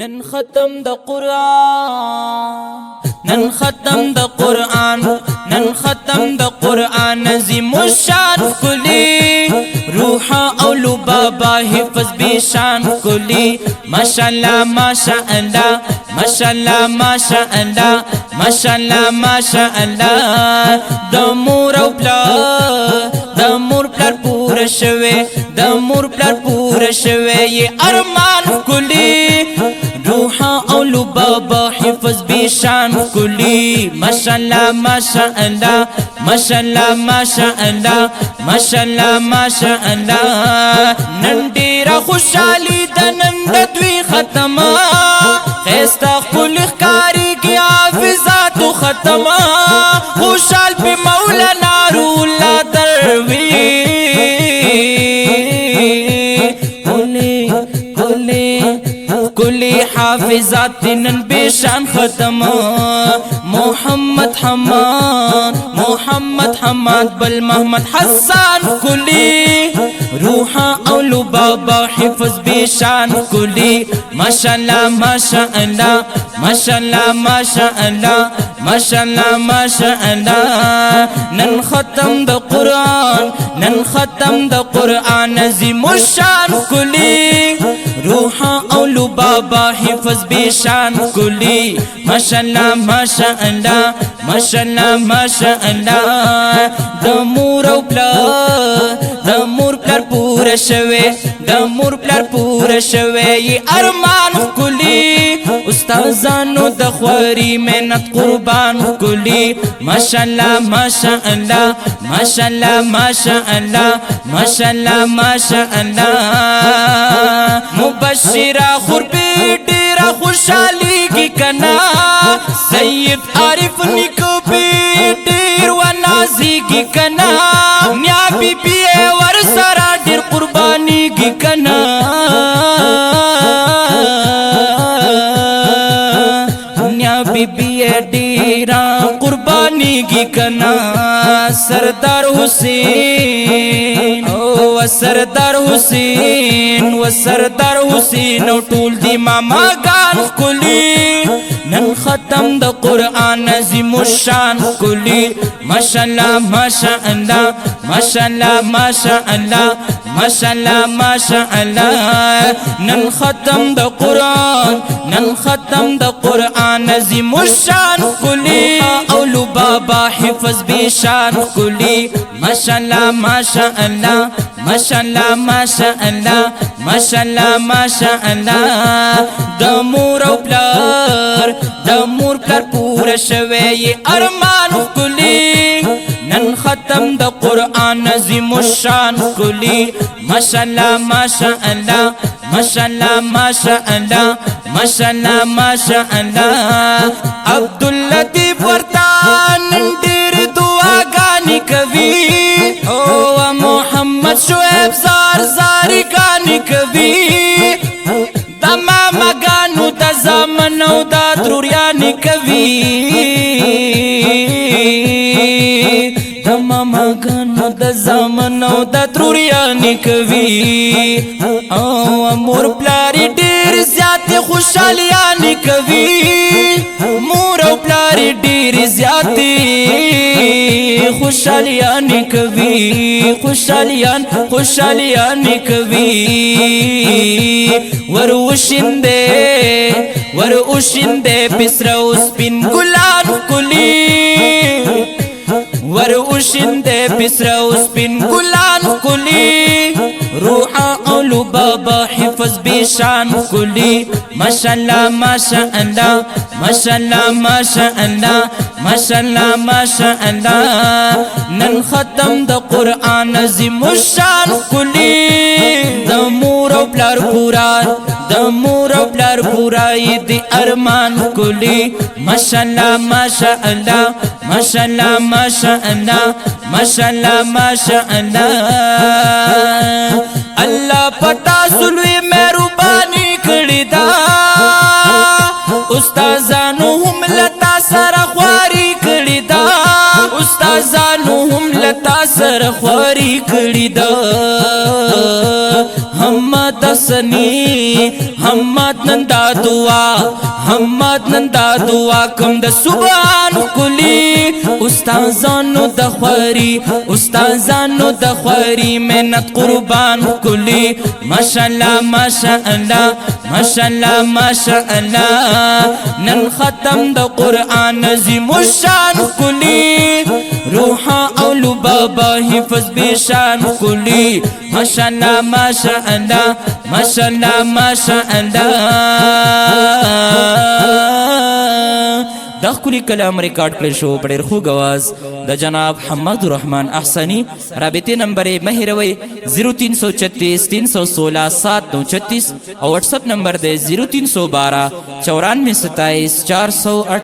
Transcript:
نن ختم د قرآن نن ختم د قرآن نن ختم د قرآن عظیم الشان کلی روح او لبابا حفظ بشان کلی ماشاءاللہ ماشاءاللہ ماشاءاللہ ماشاءاللہ ماشاءاللہ ماشاءاللہ د مور او پلار پورا شوه د مور پلار پورا شوه یہ ارمان کلی روح او لبابا حفظ بشان کلی ماشاءاللہ ماشاءاللہ ماشاءاللہ ماشاءاللہ ماشاءاللہ ماشاءاللہ نن ډیره خوشحالی د نن د دوی ختمه خیستا خپل ښکاری کی حافظات ختمه خوشحال په مولانا روح الله دروي کلی حافظات نن بشان ختم محمد حماد بل محمد حسان کلی روح او لبابا حفظ بشان کلی ماشاءاللہ ماشاءاللہ ماشاءاللہ ماشاءاللہ ماشاءاللہ ماشاءاللہ نن ختم د قرآن نن ختم د قرآن عظیم الشان کلی روح او لبابا حفظ بشان کلی ماشاءاللہ ماشاءاللہ ماشاءاللہ ماشاءاللہ د مور او پلار پورا شوه د مور پلار پورا شوه ی ارمان کلی استادانو د خواري محنت قربان کلی ماشاءاللہ ماشاءاللہ ماشاءاللہ ماشاءاللہ ماشاءاللہ ماشاءاللہ مبشرہ خوربی ډیره خوشحالی کی کنا سید عارف نکو بی ډیر ونازی کی کنا نیا بی بی ور سرا ډیر قربانی کی کنا نیا بی بی ډیرا قربانی کی کنا سردار حسین او سردار حسین و سردار حسین او ټول دی ماما گان کلی نن ختم د قرآن عظیم الشان کلی ماشاءاللہ ماشاءاللہ ماشاءاللہ ماشاءاللہ ماشاءاللہ ماشاءاللہ نن ختم د قرآن نن ختم د قرآن عظیم الشان کلی او لبابا حفظ بشان کلی ماشاءاللہ ماشاءاللہ ماشاءاللہ ماشاءاللہ ماشاءاللہ ماشاءاللہ د مور او پلار پورا شوه یہ ارمان کلی نن ختم د قرآن عظیم الشان کلی ماشاءاللہ ماشاءاللہ ماشاءاللہ ماشاءاللہ ماشاءاللہ ماشاءاللہ عبداللطیف ورتان ډیر دعاګانې کوي او محمد شعیب زار ګانې کوي د ماما ګانو د زامن او د تروریانې کوي د ماما ګانو د زامن او د تروریانې کوي او مور پلار ډیر زیات خوشحالیانې کوي مور او پلار ډیر زیات خوشحالیانې کوي خوشحالیانې کوي ور اوشنده پسرا سپین ګلان کلی ور اوشنده پسرا سپین ګلان کلی روح او لبابا حفظ بشان کلی ماشاءاللہ ماشاءاللہ ماشاءاللہ ماشاءاللہ ماشاءاللہ ماشاءاللہ نن ختم د قرآن عظیم الشان کلی د مور او پلار پورا دی ارمان کلی ماشاءاللہ ماشاءاللہ ماشاءاللہ ماشاءاللہ ماشاءاللہ ماشاءاللہ اللہ پتا سلوی مہربانی کړی دا استادانو هم لتا سره خواري کړی دا استادانو هم لتا سره خواري کړی دا هم دسنی هم محمد نندا دعا محمد نندا دعا کوم د سبحان کلی استادانو د خواري استادانو د خواري مهنت قربان کلی ماشاءالله ماشاءالله ماشاءالله ماشاءالله نن ختم د قرآن عظیم الشان کلی روحا اولو بابا حفظ بشان کلی ماشاءالله ماشاءالله ماشاءالله ماشاءالله دا کلی کلام ریکارڈ کړل شو په ډېر خوږ اواز د جناب حماد الرحمن احسانی رابطې نمبر یې مه هېروئ 0336 316 736 او واټساپ نمبر دی 0312 94 27 408